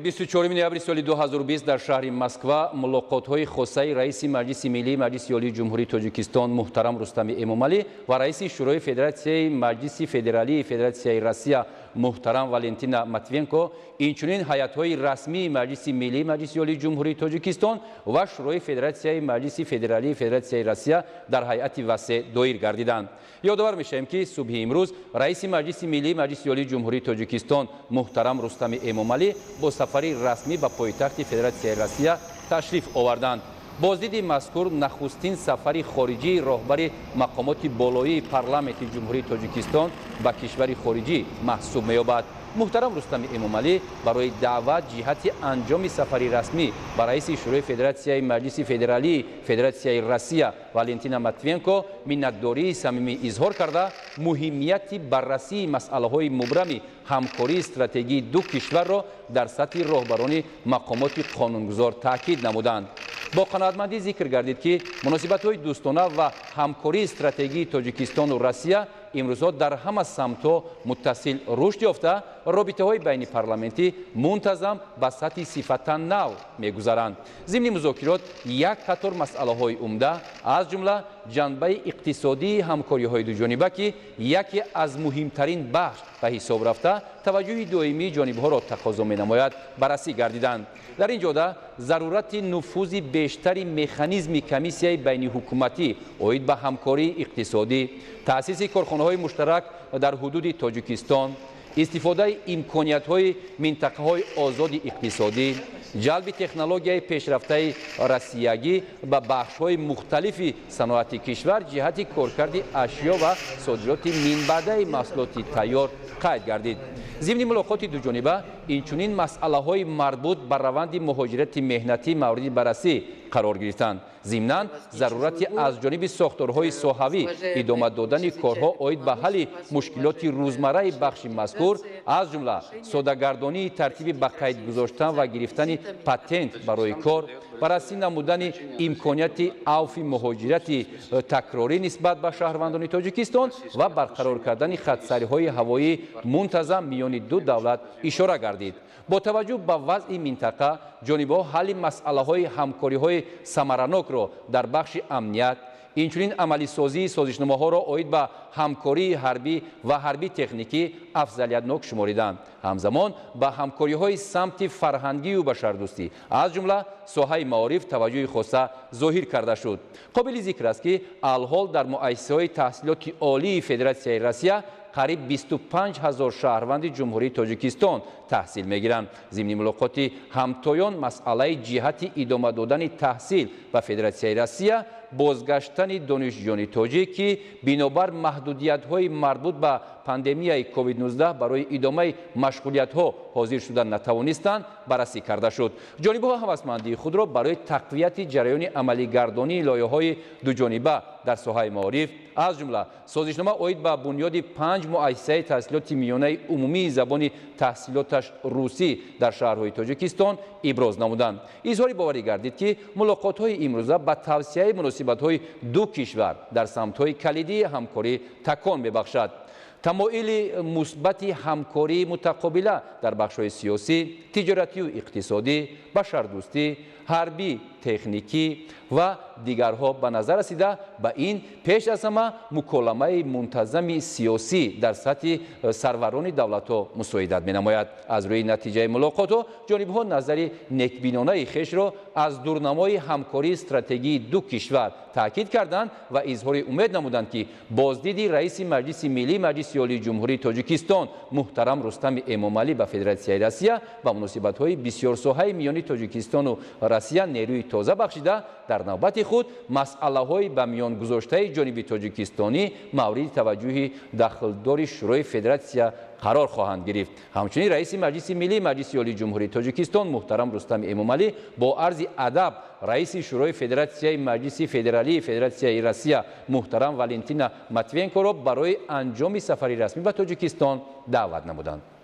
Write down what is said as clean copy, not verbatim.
24 ноябри соли 2020 дар шаҳри Москва мулоқотҳои хосаи раиси Маҷлиси Миллии Маҷлиси Олии Ҷумҳурии Тоҷикистон муҳтарам Рустами Эмомалӣ ва раиси Шӯрои Федератсияи Маҷлиси Федералии Федератсияи Россия муҳтарам Валентина Матвиенко, инчунин ҳайатҳои расмии Маҷлиси Миллии Маҷлиси Олии Ҷумҳурии Тоҷикистон ва Шӯрои Федератсияи Маҷлиси Федералии Федератсияи Россия дар ҳайати васеъ доир гардиданд. Ёдовар мешавем ки субҳи имрӯз раиси Маҷлиси Миллии Маҷлиси Олии Ҷумҳурии Тоҷикистон муҳтарам Рустами Эмомалӣ бо сафари расмӣ ба пойтахти Федератсияи Россия ташриф оварданд. боздиди мазкур нахустин сафари хориҷии роҳбари мақомоти болоии парламенти Ҷумҳурии Тоҷикистон ба кишвари хориҷӣ маҳсуб меёбад. муҳтарам Рустами Эмомалӣ барои даъват ҷиҳати анҷоми сафари расмӣ ба раиси Шӯрои Федератсияи Маҷлиси Федералии Федератсияи Россия Валентина Матвиенко миннатдории самимӣ изҳор карда, муҳимияти баррасии масъалаҳои мубрами ҳамкории стратегии ду кишварро дар сатҳи роҳбарони мақомоти қонунгузор таъкид намуданд. бо қаноатмандӣ зикр гардид ки муносибатҳои дӯстона ва ҳамкории стратегии Тоҷикистону Россия имрӯзҳо дар ҳама самтҳо муттасил рушд ёфта, робитаҳои байни парламентӣ мунтазам ба сатҳи сифатан нав мегузаранд. зимни музокирот як қатор масъалаҳои умда, аз ҷумла ҷанбаи иқтисодии ҳамкориҳои дуҷониба ки яке аз муҳимтарин бахш ба ҳисоб рафта таваҷҷӯҳи доимии ҷонибҳоро тақозо менамояд, баррасӣ гардиданд. дар ин ҷода зарурати нуфузи бештари механизми комиссияи байниҳукуматӣ оид ба ҳамкории иқтисодӣ, таъсиси корхонаҳои муштарак дар ҳудуди Тоҷикистон, истифодаи имкониятҳои минтақаҳои озоди иқтисодӣ, ҷалби технологияи пешрафтаи россиягӣ ба бахшҳои мухталифи саноати кишвар ҷиҳати коркарди ашё ва содироти минбаъдаи маҳсулоти тайёр қайд гардид. зимни мулоқоти дуҷониба инчунин масъалаҳои марбут ба раванди муҳоҷирати меҳнатӣ мавриди баррасӣ қарор гирифтанд. зимнан зарурати аз ҷониби сохторҳои соҳавӣ идома додани корҳо оид ба ҳалли мушкилоти рӯзмарраи бахши мазкур, аз ҷумла содагардонии тартиби ба қайд гузоштан ва гирифтани патент барои кор, баррасӣ намудани имконияти авфи муҳоҷирати такрорӣ нисбат ба шаҳрвандони Тоҷикистон ва барқарор кардани хатсариҳои ҳавоии мунтазам миёни ду давлат ишора гардид. бо таваҷҷӯҳ ба вазъи минтақа, ҷонибҳо ҳалли масъалаҳои ҳамкориҳои самаранокро дар бахши амният, инчунин амалисозии созишномаҳоро оид ба ҳамкории ҳарбӣ ва ҳарбӣ техникӣ афзалиятнок шумориданд. ҳамзамон ба ҳамкориҳои самти фарҳангию башардӯстӣ, аз ҷумла соҳаи маориф таваҷҷӯҳи хоса зоҳир карда шуд. қобили зикр аст ки алҳол дар муассисаҳои таҳсилоти олии Федератсияи Россия қариб 25 000 шаҳрванди Ҷумҳурии Тоҷикистон таҳсил мегиранд. зимни мулоқоти ҳамтоён масъалаи ҷиҳати идома додани таҳсил ба Федератсияи Россия, бозгаштани донишҷӯёни тоҷик ки бинобар маҳдудиятҳои марбут ба пандемияи COVID-19 барои идомаи машғулиятҳо ҳозир шуда натавонистанд, баррасӣ карда шуд. ҷонибҳо ҳавасмандии худро барои тақвияти ҷараёни амалигардонии лоиҳаҳои дуҷониба дар соҳаи маориф, аз ҷумла созишнома оид ба бунёди 5 муассисаи таҳсилоти миёнаи умумии забони таҳсилоташ русӣ дар шаҳрҳои Тоҷикистон иброз намуданд. изҳори боварӣ гардид ки мулоқотҳои имрӯза ба тавсияи муносибатҳои ду кишвар дар самтҳои калидии ҳамкорӣ такон мебахшад. тамоили мусбати ҳамкории мутақобила дар бахшҳои сиёсӣ, тиҷоратию иқтисодӣ, башардӯстӣ, ҳарбӣ, техникӣ ва дигарҳо ба назар расида, ба ин пеш аз ҳама муколамаи мунтазами сиёсӣ дар сатҳи сарварони давлатҳо мусоидат менамояд. аз рӯи натиҷаи мулоқотҳо ҷонибҳо назари некбинонаи хешро аз дурнамои ҳамкории стратегии ду кишвар таъкид карданд ва изҳори умед намуданд ки боздиди раиси Маҷлиси Миллии Маҷлиси Олии Ҷумҳурии Тоҷикистон муҳтарам Рустами Эмомалӣ ба Федератсияи Россия ба муносибатҳои бисёрсоҳаи миёни Тоҷикистону Россия нерӯи тоза бахшида, дар навбати худ масъалаҳои ба миён гузоштаи ҷониби тоҷикистонӣ мавриди таваҷҷӯҳи дахлдори Шӯрои Федератсия қарор хоҳанд гирифт. ҳамчунин раиси Маҷлиси Миллии Маҷлиси Олии Ҷумҳурии Тоҷикистон муҳтарам Рустами Эмомалӣ бо арзи адаб раиси Шӯрои Федератсияи Маҷлиси Федералии Федератсияи Россия муҳтарам Валентина Матвиенкоро барои анҷоми сафари расмӣ ба Тоҷикистон даъват намуданд.